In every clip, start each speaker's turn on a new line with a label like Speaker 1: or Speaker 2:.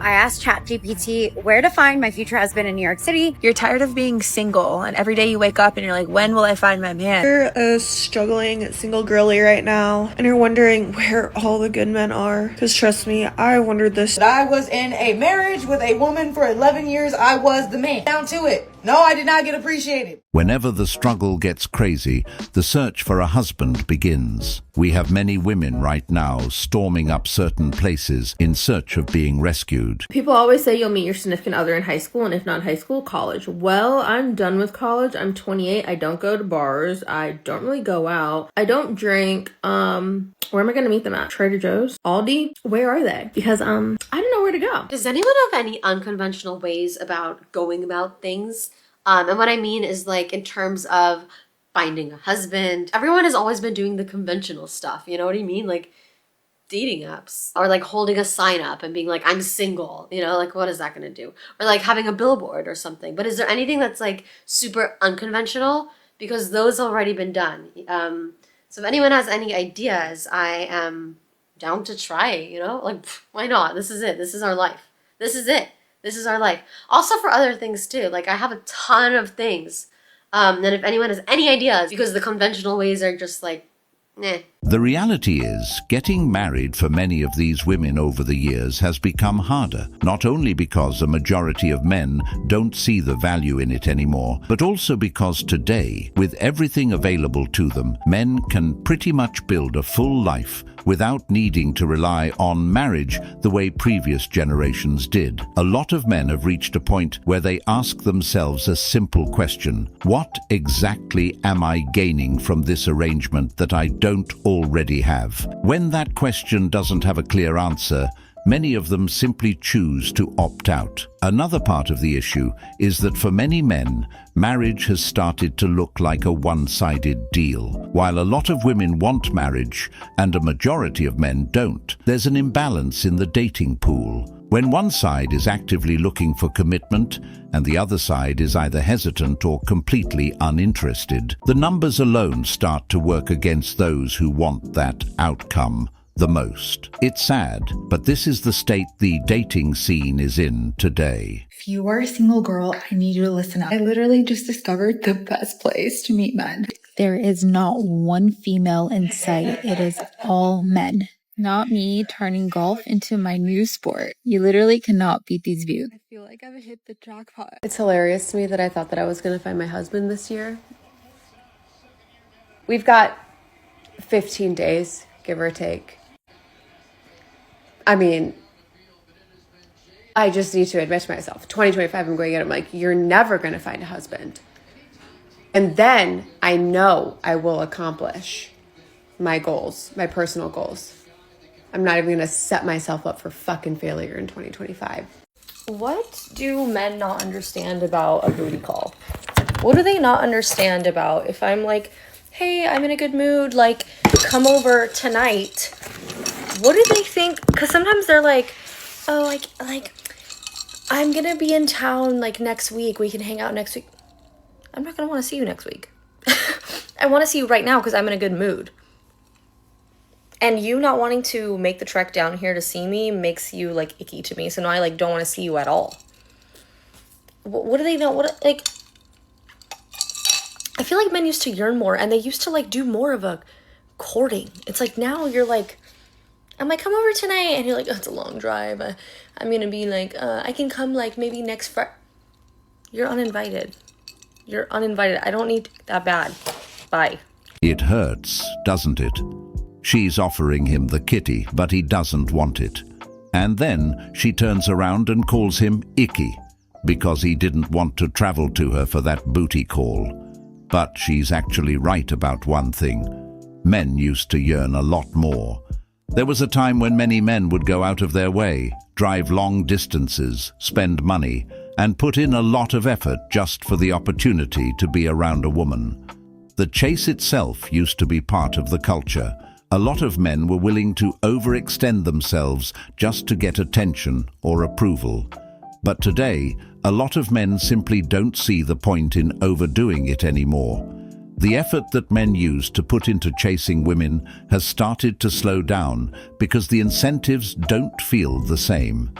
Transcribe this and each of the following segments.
Speaker 1: I asked ChatGPT where to find my future husband in New York City.
Speaker 2: You're tired of being single, and every day you wake up and you're like, when will I find my man?
Speaker 3: You're a struggling single girly right now, and you're wondering where all the good men are. Because trust me, I wondered this.
Speaker 4: I was in a marriage with a woman for 11 years. I was the man. Down to it. No, I did not get appreciated.
Speaker 5: Whenever the struggle gets crazy, the search for a husband begins. We have many women right now storming up certain places in search of being rescued.
Speaker 6: People always say you'll meet your significant other in high school, and if not high school, college. Well, I'm done with college. I'm 28. I don't go to bars. I don't really go out. I don't drink. Where am I going to meet them at? Trader Joe's? Aldi? Where are they? Because I don't know where to go.
Speaker 7: Does anyone have any unconventional ways about going about things? And what I mean is, like, in terms of finding a husband. Everyone has always been doing the conventional stuff, you know what I mean? Like dating apps, or like holding a sign up and being like, I'm single, you know, like what is that going to do? Or like having a billboard or something. But is there anything that's like super unconventional? Because those already been done. So if anyone has any ideas, I am down to try, you know, like why not? This is it. This is our life. This is it. This is our life. Also for other things too. Like I have a ton of things. And if anyone has any ideas, because the conventional ways are just like, eh.
Speaker 5: The reality is, getting married for many of these women over the years has become harder, not only because a majority of men don't see the value in it anymore, but also because today, with everything available to them, men can pretty much build a full life without needing to rely on marriage the way previous generations did. A lot of men have reached a point where they ask themselves a simple question: what exactly am I gaining from this arrangement that I don't already have? When that question doesn't have a clear answer, many of them simply choose to opt out. Another part of the issue is that for many men, marriage has started to look like a one-sided deal. While a lot of women want marriage and a majority of men don't, there's an imbalance in the dating pool. When one side is actively looking for commitment and the other side is either hesitant or completely uninterested, the numbers alone start to work against those who want that outcome the most. It's sad, but this is the state the dating scene is in today.
Speaker 8: If you are a single girl, I need you to listen up. I literally just discovered the best place to meet men.
Speaker 9: There is not one female in sight. It is all men. Not me turning golf into my new sport. You literally cannot beat these views.
Speaker 8: I feel like I've hit the jackpot.
Speaker 7: It's hilarious to me that I thought that I was going to find my husband this year. We've got 15 days, give or take. I mean, I just need to admit to myself, 2025, I'm going to get, I'm like, you're never going to find a husband. And then I know I will accomplish my goals, my personal goals. I'm not even going to set myself up for fucking failure in 2025.
Speaker 6: What do men not understand about a booty call? What do they not understand about if I'm like, hey, I'm in a good mood, like, come over tonight? What do they think? Because sometimes they're like, oh, like, I'm going to be in town, like, next week. We can hang out next week. I'm not going to want to see you next week. I want to see you right now because I'm in a good mood. And you not wanting to make the trek down here to see me makes you, like, icky to me. So now I, like, don't want to see you at all. What do they know? Like, I feel like men used to yearn more. And they used to, like, do more of a courting. It's like now you're like, I'm like, come over tonight. And you're like, oh, it's a long drive. I'm going to be like, I can come like maybe next Friday. You're uninvited. You're uninvited. I don't need that bad. Bye.
Speaker 5: It hurts, doesn't it? She's offering him the kitty, but he doesn't want it. And then she turns around and calls him icky because he didn't want to travel to her for that booty call. But she's actually right about one thing. Men used to yearn a lot more. There was a time when many men would go out of their way, drive long distances, spend money, and put in a lot of effort just for the opportunity to be around a woman. The chase itself used to be part of the culture. A lot of men were willing to overextend themselves just to get attention or approval. But today, a lot of men simply don't see the point in overdoing it anymore. The effort that men use to put into chasing women has started to slow down because the incentives don't feel the same.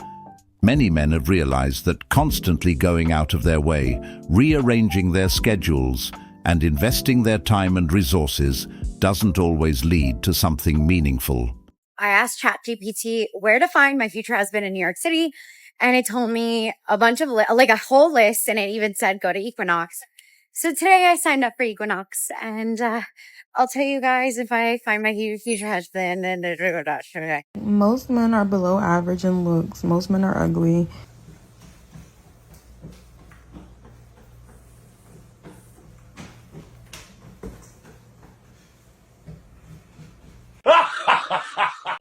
Speaker 5: Many men have realized that constantly going out of their way, rearranging their schedules, and investing their time and resources doesn't always lead to something meaningful.
Speaker 1: I asked ChatGPT where to find my future husband in New York City, and it told me a bunch of, like a whole list, and it even said go to Equinox. So today I signed up for Equinox, and I'll tell you guys if I find my future husband. And
Speaker 10: most men are below average in looks. Most men are ugly.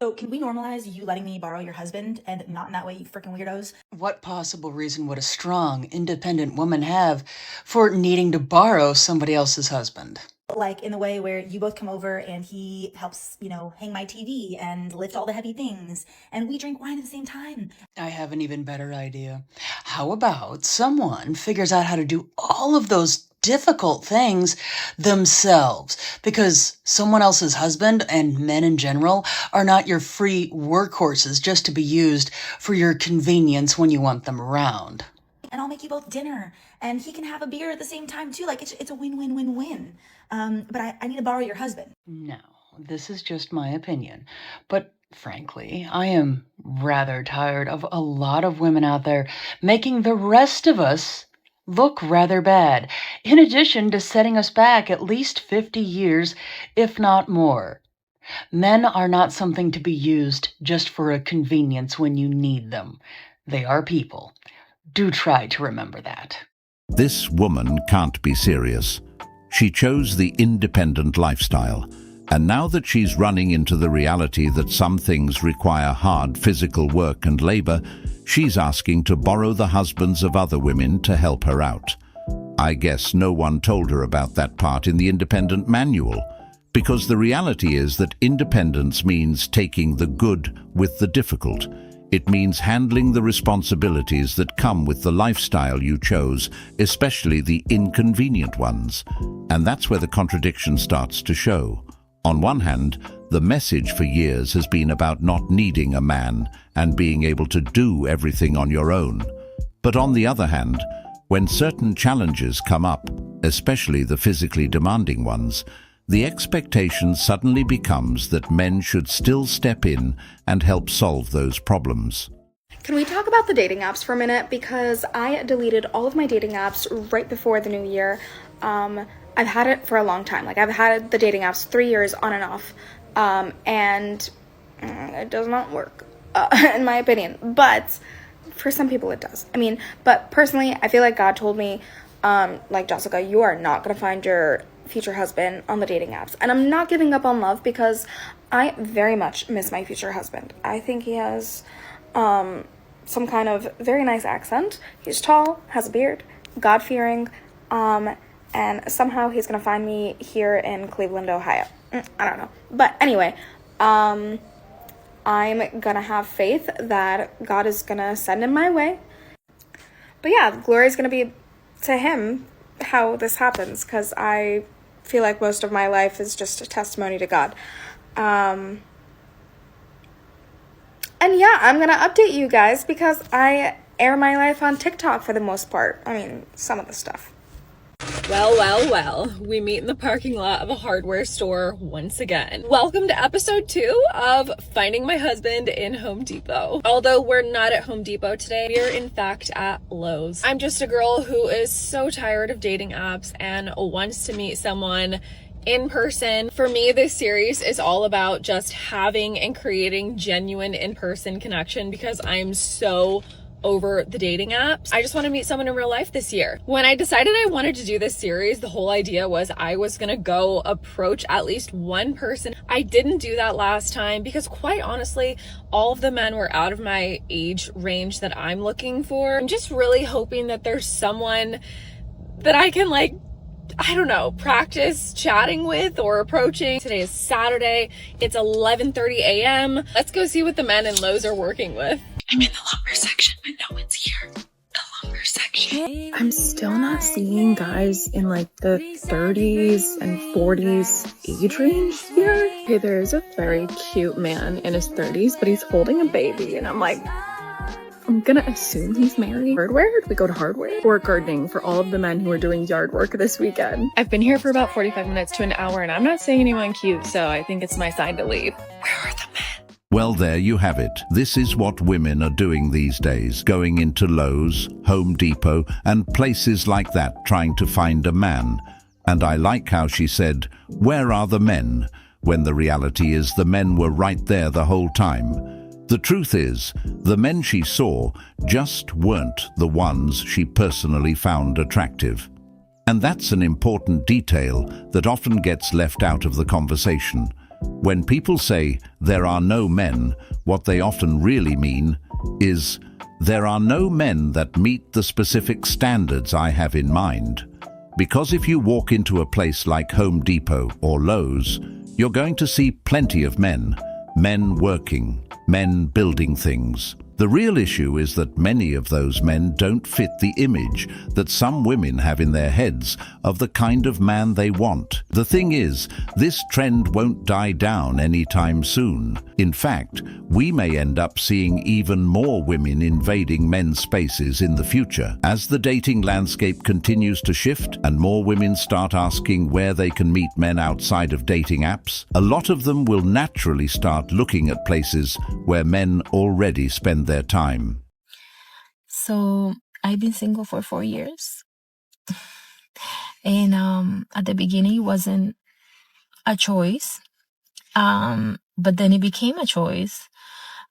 Speaker 11: So can we normalize you letting me borrow your husband and not in that way, you freaking weirdos?
Speaker 12: What possible reason would a strong, independent woman have for needing to borrow somebody else's husband?
Speaker 11: Like in the way where you both come over and he helps, hang my TV and lift all the heavy things and we drink wine at the same time.
Speaker 12: I have an even better idea. How about someone figures out how to do all of those difficult things themselves, because someone else's husband and men in general are not your free workhorses just to be used for your convenience when you want them around.
Speaker 11: And I'll make you both dinner and he can have a beer at the same time too. Like it's a win-win-win-win. But I need to borrow your husband.
Speaker 12: No, this is just my opinion. But frankly, I am rather tired of a lot of women out there making the rest of us look rather bad, in addition to setting us back at least 50 years, if not more. Men are not something to be used just for a convenience when you need them. They are people. Do try to remember that.
Speaker 5: This woman can't be serious. She chose the independent lifestyle, and now that she's running into the reality that some things require hard physical work and labor, she's asking to borrow the husbands of other women to help her out. I guess no one told her about that part in the independent manual, because the reality is that independence means taking the good with the difficult. It means handling the responsibilities that come with the lifestyle you chose, especially the inconvenient ones. And that's where the contradiction starts to show. On one hand, the message for years has been about not needing a man and being able to do everything on your own. But on the other hand, when certain challenges come up, especially the physically demanding ones, the expectation suddenly becomes that men should still step in and help solve those problems.
Speaker 13: Can we talk about the dating apps for a minute? Because I deleted all of my dating apps right before the new year. I've had it for a long time. Like, I've had the dating apps 3 years on and off, and it does not work, in my opinion. But for some people it does. But personally, I feel like God told me, like, Jessica, you are not going to find your future husband on the dating apps. And I'm not giving up on love, because I very much miss my future husband. I think he has some kind of very nice accent. He's tall, has a beard, God-fearing, and somehow he's gonna find me here in Cleveland, Ohio. I don't know. But anyway, I'm gonna have faith that God is gonna send him my way. But yeah, the glory is gonna be to him how this happens, because I feel like most of my life is just a testimony to God. And yeah, I'm gonna update you guys, because I air my life on TikTok for the most part. Some of the stuff.
Speaker 14: Well, we meet in the parking lot of a hardware store once again. Welcome to episode 2 of Finding My Husband in Home Depot. Although we're not at Home Depot today, we are in fact at Lowe's. I'm just a girl who is so tired of dating apps and wants to meet someone in person. For me, this series is all about just having and creating genuine in-person connection, because I'm so over the dating apps. I just want to meet someone in real life this year. When I decided I wanted to do this series, the whole idea was I was gonna go approach at least one person. I didn't do that last time because, quite honestly, all of the men were out of my age range that I'm looking for. I'm just really hoping that there's someone that I can, like, I don't know, practice chatting with or approaching. Today is Saturday. It's 11:30 a.m. Let's go see what the men in Lowe's are working with. I'm in the lumber section, but no one's here. The lumber section.
Speaker 2: I'm still not seeing guys in like the 30s and 40s age range here. Okay, there's a very cute man in his 30s, but he's holding a baby, and I'm like, I'm gonna assume he's married. Hardware? We go to hardware? Or gardening for all of the men who are doing yard work this weekend.
Speaker 14: I've been here for about 45 minutes to an hour and I'm not seeing anyone cute, so I think it's my sign to leave. Where are the men?
Speaker 5: Well, there you have it. This is what women are doing these days, going into Lowe's, Home Depot, and places like that trying to find a man. And I like how she said, "Where are the men?" when the reality is the men were right there the whole time. The truth is, the men she saw just weren't the ones she personally found attractive. And that's an important detail that often gets left out of the conversation. When people say there are no men, what they often really mean is there are no men that meet the specific standards I have in mind. Because if you walk into a place like Home Depot or Lowe's, you're going to see plenty of men working, men building things. The real issue is that many of those men don't fit the image that some women have in their heads of the kind of man they want. The thing is, this trend won't die down anytime soon. In fact, we may end up seeing even more women invading men's spaces in the future. As the dating landscape continues to shift and more women start asking where they can meet men outside of dating apps, a lot of them will naturally start looking at places where men already spend their time.
Speaker 9: So I've been single for 4 years. And at the beginning, it wasn't a choice. But then it became a choice.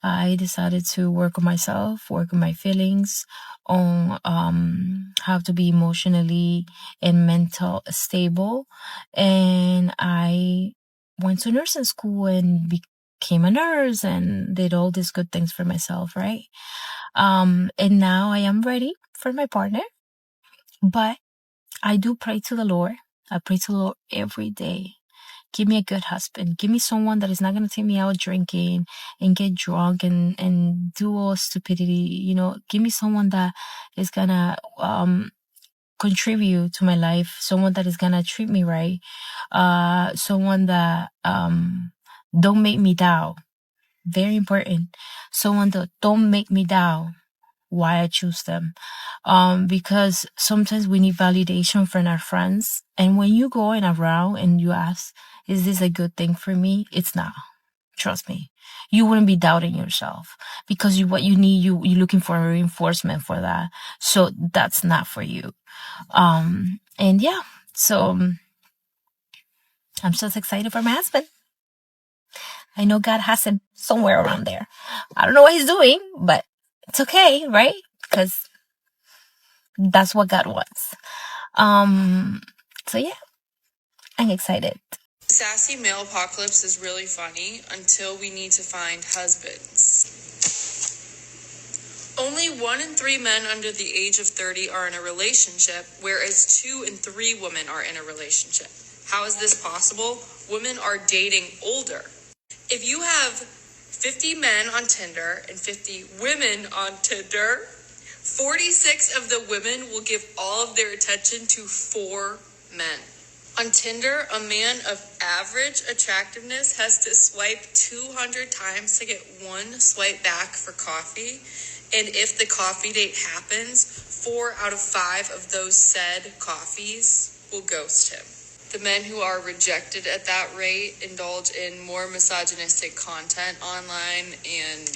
Speaker 9: I decided to work on myself, work on my feelings, on how to be emotionally and mental stable. And I went to nursing school and became a nurse and did all these good things for myself, right? And now I am ready for my partner. But I do pray to the Lord. I pray to the Lord every day. Give me a good husband. Give me someone that is not going to take me out drinking and get drunk and do all stupidity. You know, give me someone that is going to contribute to my life. Someone that is going to treat me right. Someone that don't make me down. Very important. Someone that don't make me down. Why I choose them. Because sometimes we need validation from our friends. And when you going around and you ask, is this a good thing for me? It's not. Trust me. You wouldn't be doubting yourself because what you need, you're looking for a reinforcement for that. So that's not for you. And yeah, so I'm just excited for my husband. I know God has him somewhere around there. I don't know what he's doing, but it's okay, right? Because that's what God wants. So yeah, I'm excited.
Speaker 15: Sassy male apocalypse is really funny until we need to find husbands. Only 1 in 3 men under the age of 30 are in a relationship, whereas 2 in 3 women are in a relationship. How is this possible? Women are dating older. If you have 50 men on Tinder and 50 women on Tinder, 46 of the women will give all of their attention to 4 men. On Tinder, a man of average attractiveness has to swipe 200 times to get 1 swipe back for coffee. And if the coffee date happens, 4 out of 5 of those said coffees will ghost him. The men who are rejected at that rate indulge in more misogynistic content online and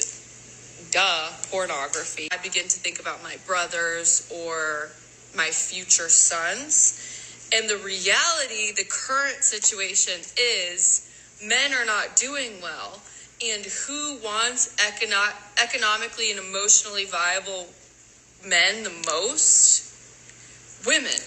Speaker 15: pornography. I begin to think about my brothers or my future sons. And the reality, the current situation is men are not doing well. And who wants economically and emotionally viable men the most? Women.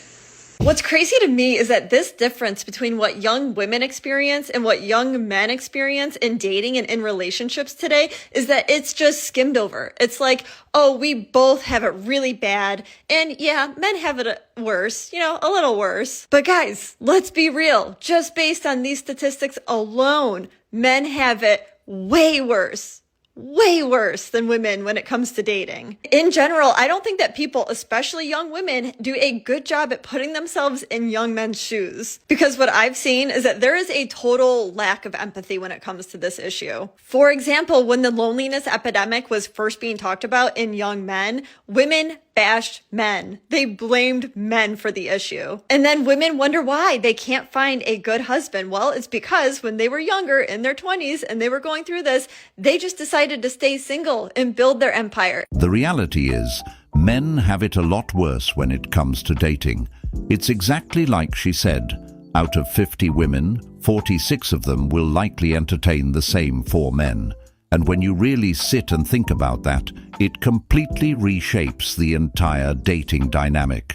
Speaker 16: What's crazy to me is that this difference between what young women experience and what young men experience in dating and in relationships today is that it's just skimmed over. It's like, oh, we both have it really bad. And yeah, men have it worse, a little worse. But guys, let's be real. Just based on these statistics alone, men have it way worse. way worse than women when it comes to dating. In general, I don't think that people, especially young women, do a good job at putting themselves in young men's shoes. Because what I've seen is that there is a total lack of empathy when it comes to this issue. For example, when the loneliness epidemic was first being talked about in young men, women bashed men. They blamed men for the issue. And then women wonder why they can't find a good husband. Well, it's because when they were younger, in their 20s, and they were going through this, they just decided to stay single and build their empire.
Speaker 5: The reality is, men have it a lot worse when it comes to dating. It's exactly like she said. Out of 50 women, 46 of them will likely entertain the same 4 men. And when you really sit and think about that, it completely reshapes the entire dating dynamic.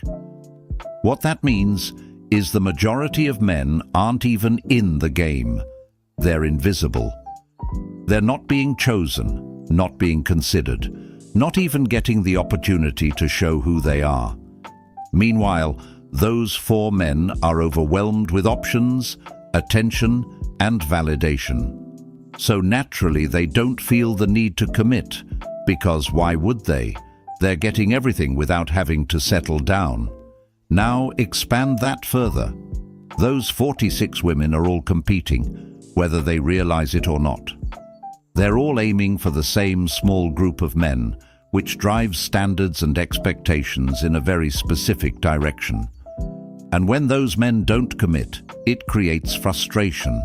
Speaker 5: What that means is the majority of men aren't even in the game. They're invisible. They're not being chosen, not being considered, not even getting the opportunity to show who they are. Meanwhile, those 4 men are overwhelmed with options, attention, and validation. So naturally, they don't feel the need to commit, because why would they? They're getting everything without having to settle down. Now expand that further. Those 46 women are all competing, whether they realize it or not. They're all aiming for the same small group of men, which drives standards and expectations in a very specific direction. And when those men don't commit, it creates frustration.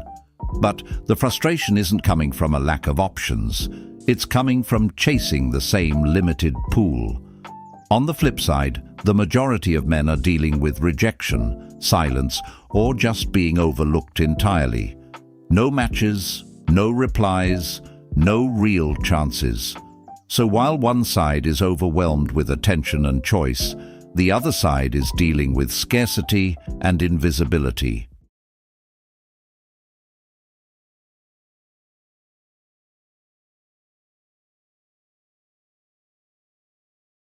Speaker 5: But the frustration isn't coming from a lack of options. It's coming from chasing the same limited pool. On the flip side, the majority of men are dealing with rejection, silence, or just being overlooked entirely. No matches, no replies, no real chances. So while one side is overwhelmed with attention and choice, the other side is dealing with scarcity and invisibility.